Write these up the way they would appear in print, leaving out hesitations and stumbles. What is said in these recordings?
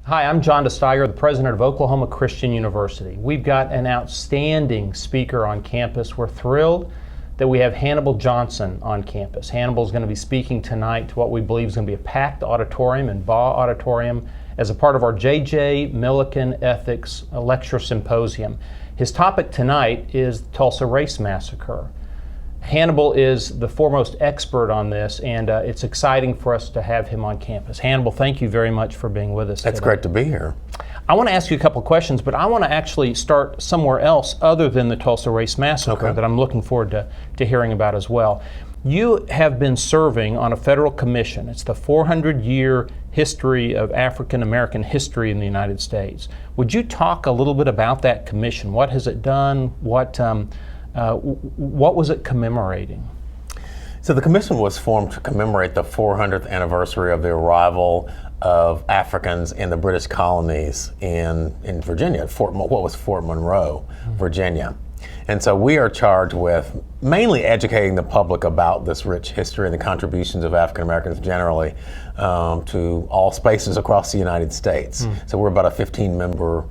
Hi, I'm John deSteiguer, the president of Oklahoma Christian University. We've got an outstanding speaker on campus. We're thrilled that we have Hannibal Johnson on campus. Hannibal is going to be speaking tonight to what we believe is going to be a packed auditorium in Baugh Auditorium as a part of our J.J. Milliken Ethics Lecture Symposium. His topic tonight is the Tulsa Race Massacre. Hannibal is the foremost expert on this, and it's exciting for us to have him on campus. Hannibal, thank you very much for being with us today. It's great to be here. I want to ask you a couple of questions, but I want to actually start somewhere else other than the Tulsa Race Massacre that I'm looking forward to hearing about as well. You have been serving on a federal commission. It's the 400-year history of African American history in the United States. Would you talk a little bit about that commission? What has it done? What was it commemorating? So the commission was formed to commemorate the 400th anniversary of the arrival of Africans in the British colonies in Virginia, what was Fort Monroe, Virginia. And so we are charged with mainly educating the public about this rich history and the contributions of African Americans generally to all spaces across the United States. So we're about a 15-member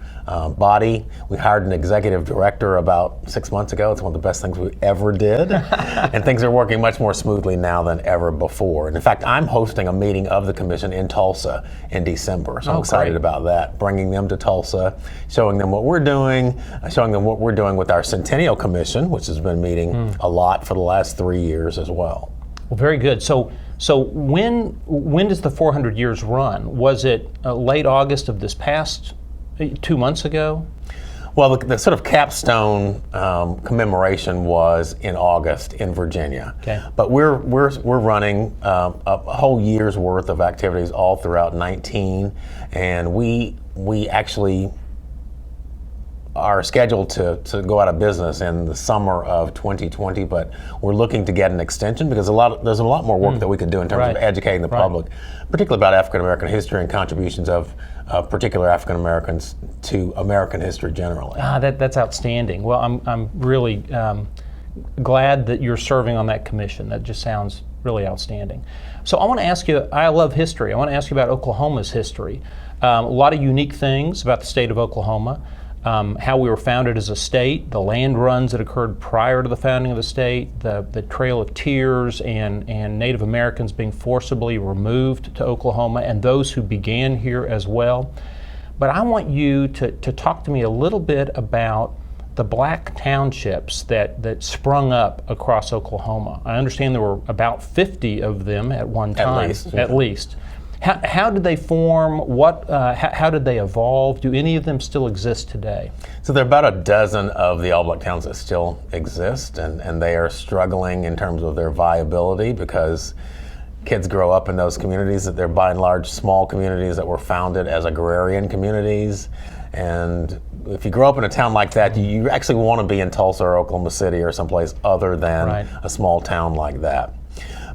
body. We hired an executive director about 6 months ago. It's one of the best things we ever did. And things are working much more smoothly now than ever before. And in fact, I'm hosting a meeting of the commission in Tulsa in December. So I'm excited about that, bringing them to Tulsa, showing them what we're doing, showing them what we're doing with our Centennial Commission, which has been meeting a lot for the last 3 years as well. Well, very good. So when does the 400 years run? Was it late August of this past 2 months ago? Well, the sort of capstone commemoration was in August in Virginia. Okay. But we're running a whole year's worth of activities all throughout 19, and we actually are scheduled to go out of business in the summer of 2020, but we're looking to get an extension because there's a lot more work that we can do in terms of educating the public, particularly about African American history and contributions of particular African Americans to American history generally. That's outstanding. Well, I'm really glad that you're serving on that commission. That just sounds really outstanding. So I want to ask you, I love history. I want to ask you about Oklahoma's history. A lot of unique things about the state of Oklahoma. How we were founded as a state, the land runs that occurred prior to the founding of the state, the Trail of Tears and Native Americans being forcibly removed to Oklahoma, and those who began here as well. But I want you to talk to me a little bit about the black townships that sprung up across Oklahoma. I understand there were about 50 of them at one time, at least. How did they form? How did they evolve? Do any of them still exist today? So there are about a dozen of the all-black towns that still exist, and they are struggling in terms of their viability because kids grow up in those communities that they're by and large small communities that were founded as agrarian communities. And if you grow up in a town like that, you actually want to be in Tulsa or Oklahoma City or someplace other than a small town like that.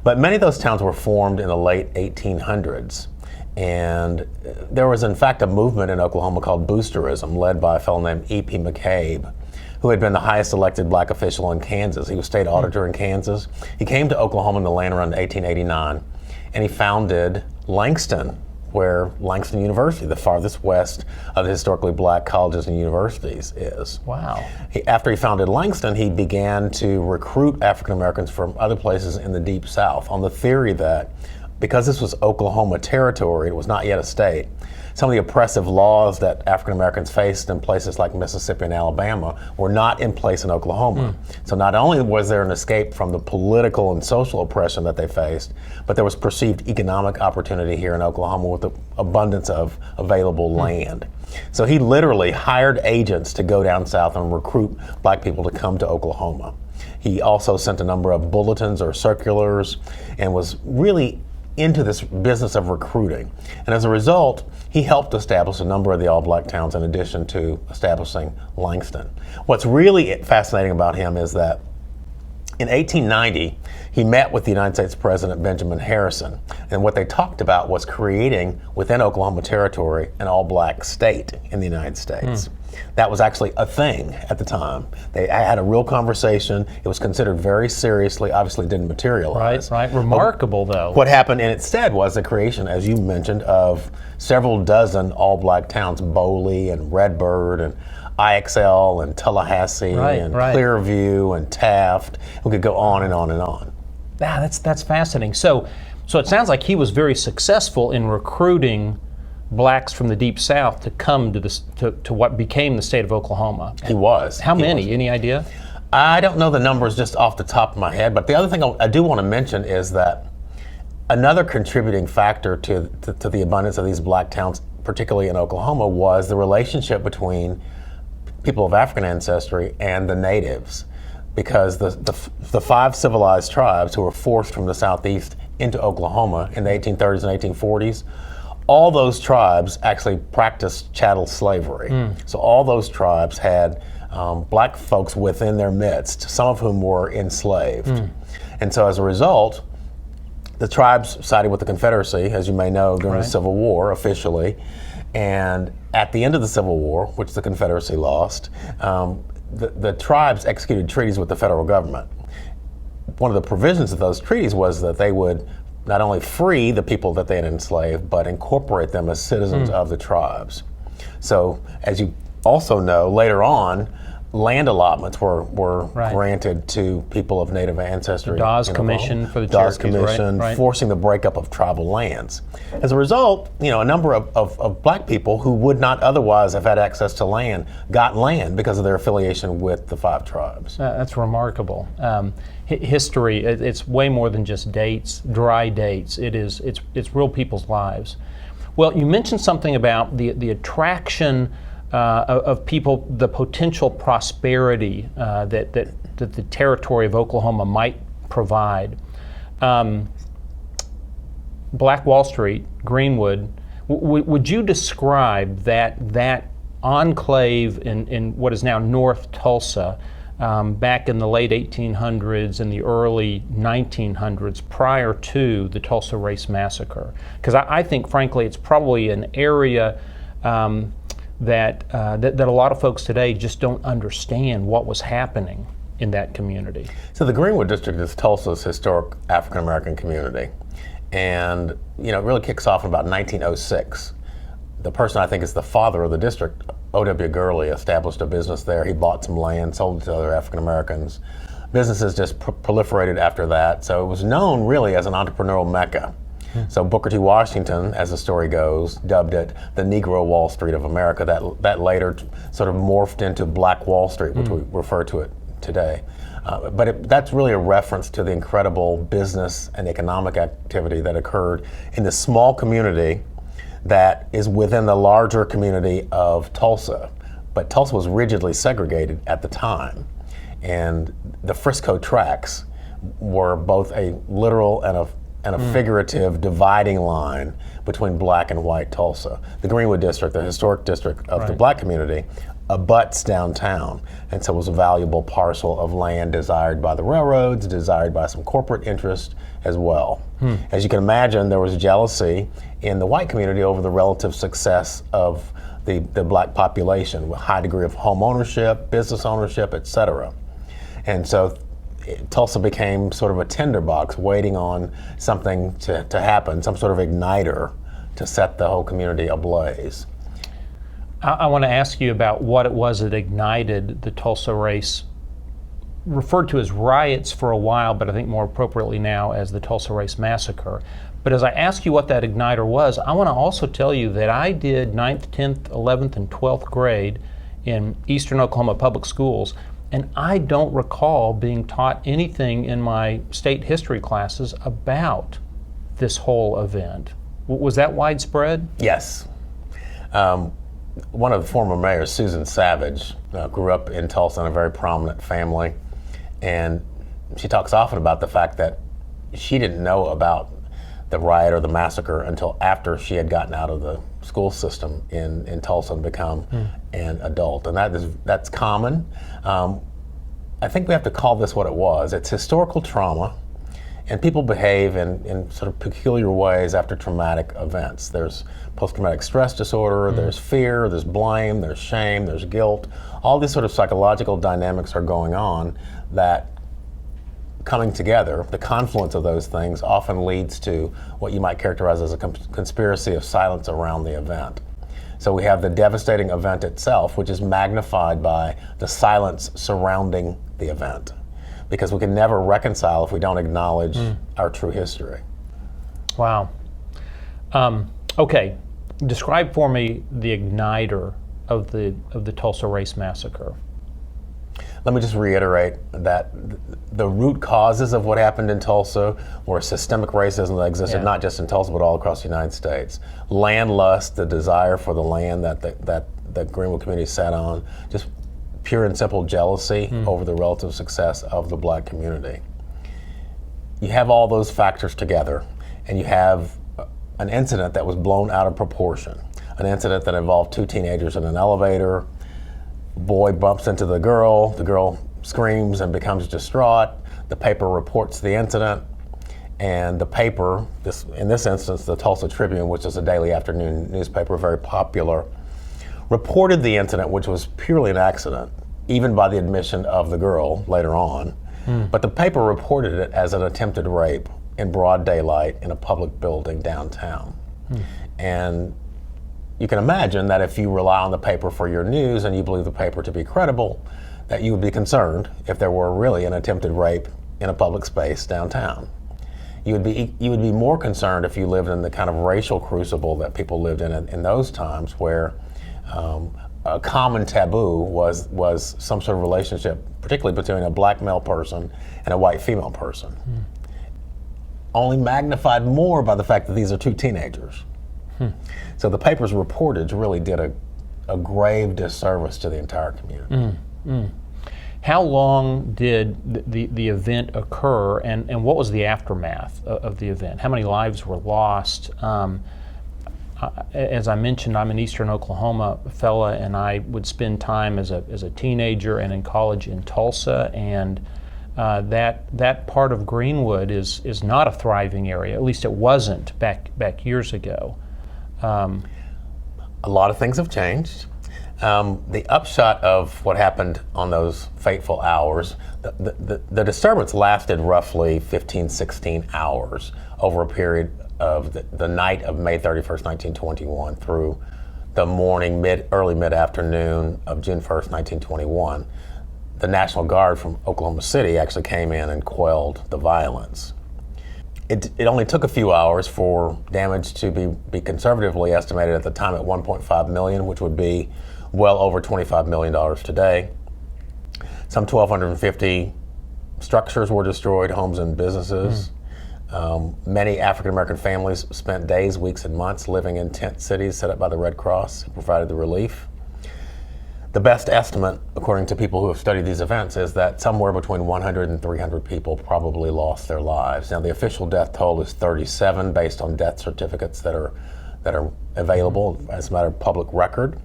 But many of those towns were formed in the late 1800s. And there was, in fact, a movement in Oklahoma called Boosterism, led by a fellow named E.P. McCabe, who had been the highest elected black official in Kansas. He was state auditor in Kansas. He came to Oklahoma in the land run in 1889, and he founded Langston, where Langston University, the farthest west of the historically black colleges and universities, is. Wow. After he founded Langston, he began to recruit African Americans from other places in the Deep South on the theory that because this was Oklahoma territory, it was not yet a state, some of the oppressive laws that African Americans faced in places like Mississippi and Alabama were not in place in Oklahoma. So not only was there an escape from the political and social oppression that they faced, but there was perceived economic opportunity here in Oklahoma with the abundance of available land. So he literally hired agents to go down south and recruit black people to come to Oklahoma. He also sent a number of bulletins or circulars and was really into this business of recruiting. And as a result, he helped establish a number of the all-black towns in addition to establishing Langston. What's really fascinating about him is that In 1890, he met with the United States President Benjamin Harrison, and what they talked about was creating within Oklahoma Territory an all-black state in the United States. That was actually a thing at the time. They had a real conversation. It was considered very seriously, obviously didn't materialize. Right. Remarkable, though. What happened instead was the creation, as you mentioned, of several dozen all-black towns, Boley and Redbird and IXL and Tallahassee and Clearview and Taft. We could go on and on and on. That's fascinating. So it sounds like he was very successful in recruiting blacks from the Deep South to come to what became the state of Oklahoma. He was. How many? Any idea? I don't know the numbers just off the top of my head, but the other thing I do want to mention is that another contributing factor to the abundance of these black towns, particularly in Oklahoma, was the relationship between people of African ancestry and the natives, because the 5 civilized tribes who were forced from the southeast into Oklahoma in the 1830s and 1840s, all those tribes actually practiced chattel slavery. So all those tribes had black folks within their midst, some of whom were enslaved. And so as a result, the tribes sided with the Confederacy, as you may know, during the Civil War officially. And at the end of the Civil War, which the Confederacy lost, the tribes executed treaties with the federal government. One of the provisions of those treaties was that they would not only free the people that they had enslaved, but incorporate them as citizens of the tribes. So, as you also know, later on, land allotments were granted to people of Native ancestry. The Dawes Commission for the Dawes Cherokees, Commission, forcing the breakup of tribal lands. As a result, a number of black people who would not otherwise have had access to land got land because of their affiliation with the 5 tribes. That's remarkable. History, it's way more than just dates, dry dates. It's real people's lives. Well, you mentioned something about the attraction of people, the potential prosperity that the territory of Oklahoma might provide. Black Wall Street, Greenwood, would you describe that enclave in what is now North Tulsa back in the late 1800s and the early 1900s, prior to the Tulsa Race Massacre? Because I think, frankly, it's probably an area that a lot of folks today just don't understand what was happening in that community. So the Greenwood district is Tulsa's historic African American community, and it really kicks off in about 1906. The person I think is the father of the district, O.W. Gurley, established a business there. He bought some land, sold it to other African Americans. Businesses just proliferated after that, so it was known really as an entrepreneurial mecca. So Booker T. Washington, as the story goes, dubbed it the Negro Wall Street of America. That later sort of morphed into Black Wall Street, which we refer to it today. But that's really a reference to the incredible business and economic activity that occurred in the small community that is within the larger community of Tulsa. But Tulsa was rigidly segregated at the time. And the Frisco tracks were both a literal and a figurative dividing line between black and white Tulsa. The Greenwood district, the historic district of the black community, abuts downtown, and so it was a valuable parcel of land desired by the railroads, desired by some corporate interest as well. As you can imagine, there was jealousy in the white community over the relative success of the black population, with high degree of home ownership, business ownership, etc. And so Tulsa became sort of a tinderbox waiting on something to happen, some sort of igniter to set the whole community ablaze. I want to ask you about what it was that ignited the Tulsa race, referred to as riots for a while, but I think more appropriately now as the Tulsa Race Massacre. But as I ask you what that igniter was, I want to also tell you that I did 9th, 10th, 11th, and 12th grade in Eastern Oklahoma public schools, and I don't recall being taught anything in my state history classes about this whole event. Was that widespread? Yes. One of the former mayors, Susan Savage, grew up in Tulsa in a very prominent family, and she talks often about the fact that she didn't know about the riot or the massacre until after she had gotten out of the school system in Tulsa and become an adult, and that's common. I think we have to call this what it was. It's historical trauma, and people behave in sort of peculiar ways after traumatic events. There's post-traumatic stress disorder, there's fear, there's blame, there's shame, there's guilt. All these sort of psychological dynamics are going on that, coming together, the confluence of those things often leads to what you might characterize as a conspiracy of silence around the event. So we have the devastating event itself, which is magnified by the silence surrounding the event, because we can never reconcile if we don't acknowledge our true history. Wow. Okay, describe for me the igniter of the Tulsa Race Massacre. Let me just reiterate that the root causes of what happened in Tulsa were systemic racism that existed not just in Tulsa but all across the United States. Land lust, the desire for the land that the Greenwood community sat on, just pure and simple jealousy over the relative success of the black community. You have all those factors together, and you have an incident that was blown out of proportion, an incident that involved two teenagers in an elevator. Boy bumps into the girl screams and becomes distraught. The paper reports the incident, and the paper, in this instance the Tulsa Tribune, which is a daily afternoon newspaper, very popular, reported the incident, which was purely an accident, even by the admission of the girl later on. But the paper reported it as an attempted rape in broad daylight in a public building downtown. And you can imagine that if you rely on the paper for your news and you believe the paper to be credible, that you would be concerned if there were really an attempted rape in a public space downtown. You would be more concerned if you lived in the kind of racial crucible that people lived in those times, where a common taboo was some sort of relationship, particularly between a black male person and a white female person. Only magnified more by the fact that these are two teenagers. So the paper's reportage really did a grave disservice to the entire community. How long did the event occur, and what was the aftermath of the event? How many lives were lost? As I mentioned, I'm an Eastern Oklahoma fella, and I would spend time as a teenager and in college in Tulsa, and that part of Greenwood is not a thriving area. At least it wasn't back years ago. A lot of things have changed. The upshot of what happened on those fateful hours, the disturbance lasted roughly 15, 16 hours over a period of the night of May 31st, 1921 through the morning, early mid-afternoon of June 1st, 1921. The National Guard from Oklahoma City actually came in and quelled the violence. It only took a few hours for damage to be conservatively estimated at the time at $1.5 million, which would be well over $25 million today. Some 1,250 structures were destroyed, homes and businesses. Many African American families spent days, weeks, and months living in tent cities set up by the Red Cross, who provided the relief. The best estimate, according to people who have studied these events, is that somewhere between 100 and 300 people probably lost their lives. Now, the official death toll is 37 based on death certificates that are available as a matter of public record.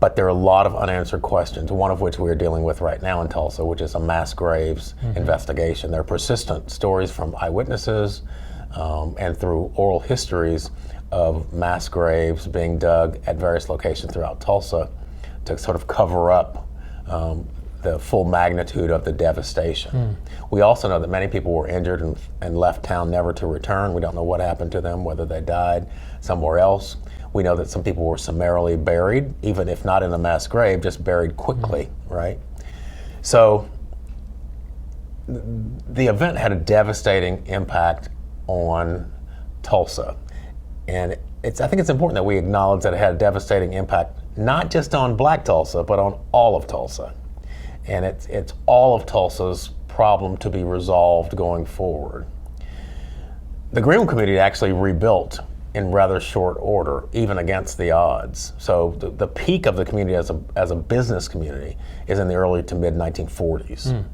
But there are a lot of unanswered questions, one of which we are dealing with right now in Tulsa, which is a mass graves investigation. There are persistent stories from eyewitnesses and through oral histories of mass graves being dug at various locations throughout Tulsa to sort of cover up the full magnitude of the devastation. We also know that many people were injured and left town never to return. We don't know what happened to them, whether they died somewhere else. We know that some people were summarily buried, even if not in a mass grave, just buried quickly, right? So the event had a devastating impact on Tulsa. And I think it's important that we acknowledge that it had a devastating impact, not just on Black Tulsa, but on all of Tulsa. And it's all of Tulsa's problem to be resolved going forward. The Greenwood community actually rebuilt in rather short order, even against the odds. So the peak of the community as a business community is in the early to mid 1940s.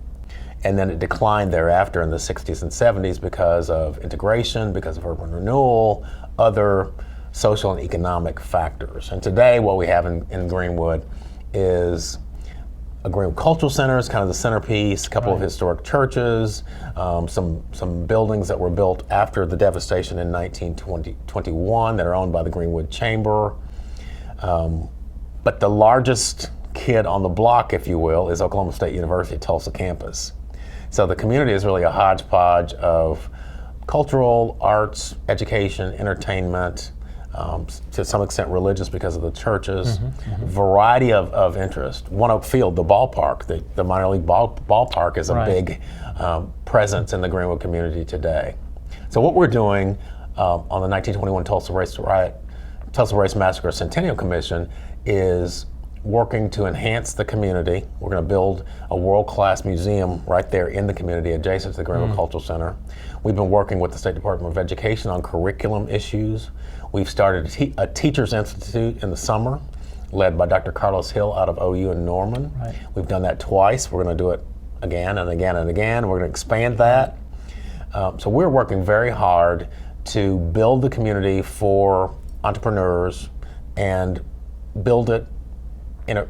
And then it declined thereafter in the 60s and 70s because of integration, because of urban renewal, other social and economic factors. And today what we have in Greenwood is a Greenwood Cultural Center is kind of the centerpiece, a couple of historic churches, some buildings that were built after the devastation in 1921 that are owned by the Greenwood Chamber. But the largest kid on the block, if you will, is Oklahoma State University Tulsa campus. So the community is really a hodgepodge of cultural, arts, education, entertainment, to some extent religious because of the churches, variety of interest. One Oak Field, the ballpark, the minor league ballpark is a big presence in the Greenwood community today. So what we're doing on the 1921 Tulsa Race Massacre Centennial Commission is working to enhance the community. We're going to build a world-class museum right there in the community adjacent to the Greenwood Cultural Center. We've been working with the State Department of Education on curriculum issues. We've started a Teachers Institute in the summer, led by Dr. Carlos Hill out of OU in Norman. We've done that twice. We're going to do it again and again and again. We're going to expand that. So we're working very hard to build the community for entrepreneurs and build it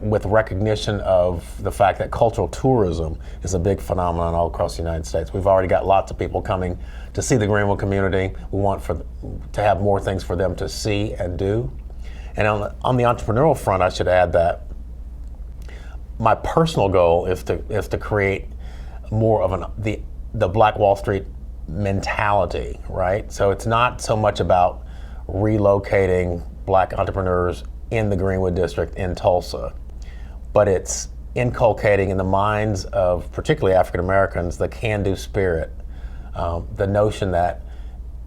with recognition of the fact that cultural tourism is a big phenomenon all across the United States. We've already got lots of people coming to see the Greenwood community. We want to have more things for them to see and do. And on the entrepreneurial front, I should add that my personal goal is to create more of the Black Wall Street mentality, right? So it's not so much about relocating Black entrepreneurs in the Greenwood district in Tulsa, but it's inculcating in the minds of particularly African Americans the can-do spirit, the notion that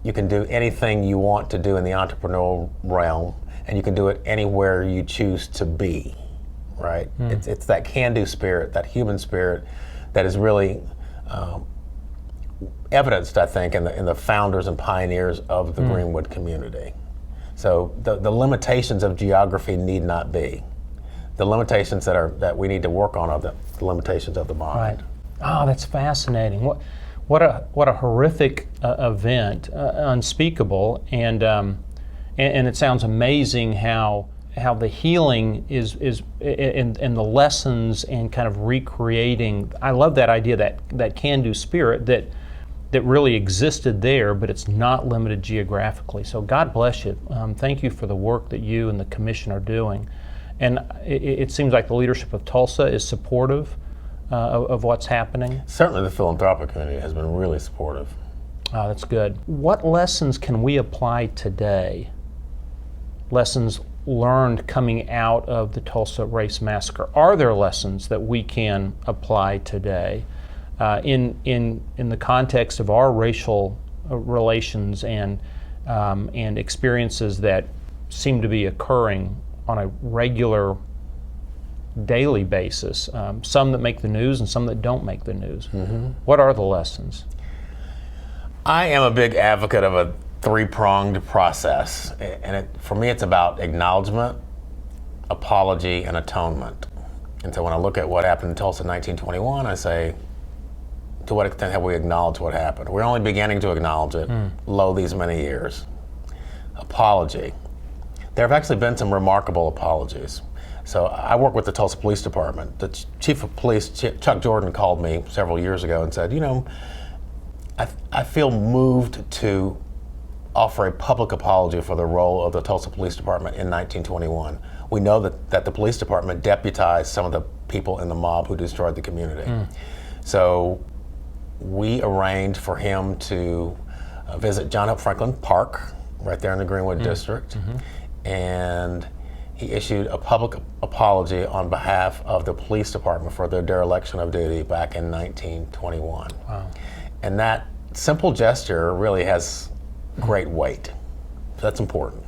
you can do anything you want to do in the entrepreneurial realm, and you can do it anywhere you choose to be, right? It's that can-do spirit, that human spirit that is really evidenced, I think, in the founders and pioneers of the Greenwood community. So the limitations of geography need not be. The limitations that we need to work on are the limitations of the mind. Oh, that's fascinating. What a horrific event, unspeakable, and it sounds amazing how the healing is in the lessons and kind of recreating. I love that idea, that can-do spirit that really existed there, but it's not limited geographically. So God bless you. Thank you for the work that you and the commission are doing. And it seems like the leadership of Tulsa is supportive of what's happening. Certainly the philanthropic community has been really supportive. Oh, that's good. What lessons can we apply today? Lessons learned coming out of the Tulsa Race Massacre. Are there lessons that we can apply today? In the context of our racial relations and experiences that seem to be occurring on a regular, daily basis, some that make the news and some that don't make the news. What are the lessons? I am a big advocate of a three-pronged process, and for me it's about acknowledgement, apology, and atonement. And so when I look at what happened in Tulsa in 1921, I say, to what extent have we acknowledged what happened? We're only beginning to acknowledge it, lo these many years. Apology. There have actually been some remarkable apologies. So I work with the Tulsa Police Department. The Chief of Police, Chuck Jordan, called me several years ago and said, I feel moved to offer a public apology for the role of the Tulsa Police Department in 1921. We know that the police department deputized some of the people in the mob who destroyed the community. So we arranged for him to visit John Hope Franklin Park, right there in the Greenwood district, and he issued a public apology on behalf of the police department for their dereliction of duty back in 1921. Wow. And that simple gesture really has great weight. So that's important.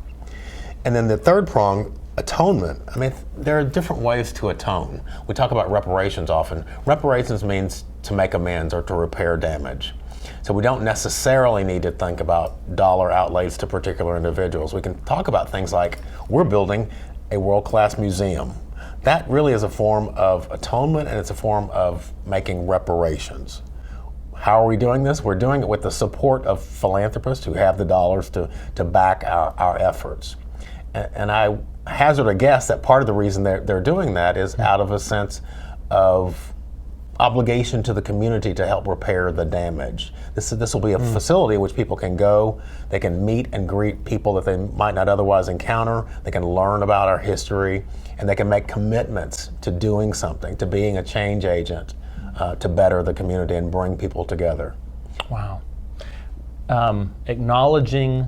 And then the third prong, atonement. I mean, there are different ways to atone. We talk about reparations often. Reparations means to make amends or to repair damage. So we don't necessarily need to think about dollar outlays to particular individuals. We can talk about things like, we're building a world-class museum. That really is a form of atonement, and it's a form of making reparations. How are we doing this? We're doing it with the support of philanthropists who have the dollars to back our efforts. And I hazard a guess that part of the reason they're doing that is out of a sense of obligation to the community to help repair the damage. This will be a facility in which people can go, they can meet and greet people that they might not otherwise encounter, they can learn about our history, and they can make commitments to doing something, to being a change agent, to better the community and bring people together. Wow. Acknowledging,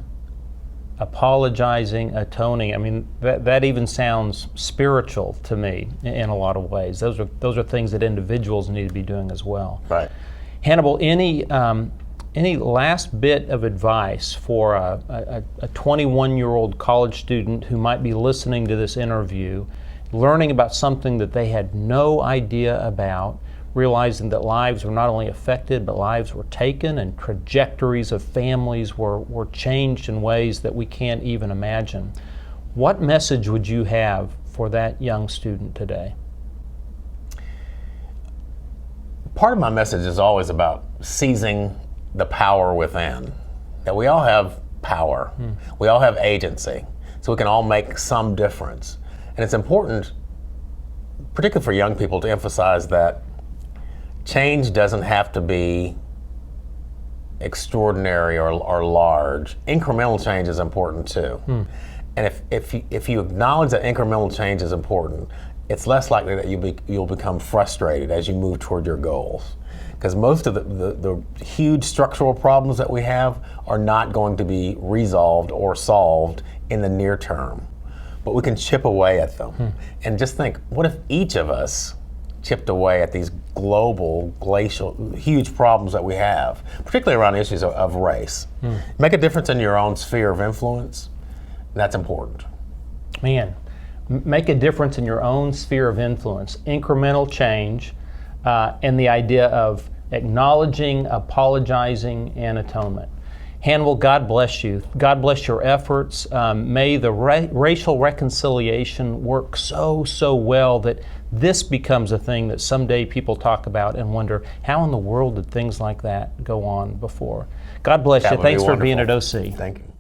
apologizing, atoning. I mean, that even sounds spiritual to me in a lot of ways. Those are things that individuals need to be doing as well. Right. Hannibal, any last bit of advice for a 21-year-old college student who might be listening to this interview, learning about something that they had no idea about, realizing that lives were not only affected, but lives were taken, and trajectories of families were changed in ways that we can't even imagine. What message would you have for that young student today? Part of my message is always about seizing the power within. That we all have power. We all have agency. So we can all make some difference. And it's important, particularly for young people, to emphasize that change doesn't have to be extraordinary or large. Incremental change is important too. And if you acknowledge that incremental change is important, it's less likely that you'll become frustrated as you move toward your goals. Because most of the huge structural problems that we have are not going to be resolved or solved in the near term. But we can chip away at them. And just think, what if each of us chipped away at these global, glacial, huge problems that we have, particularly around issues of race? Make a difference in your own sphere of influence. That's important. Man, make a difference in your own sphere of influence. Incremental change, and the idea of acknowledging, apologizing, and atonement. Hannibal, God bless you. God bless your efforts. May the racial reconciliation work so well that this becomes a thing that someday people talk about and wonder, how in the world did things like that go on before? God bless you. Thanks for being at OC. Thank you.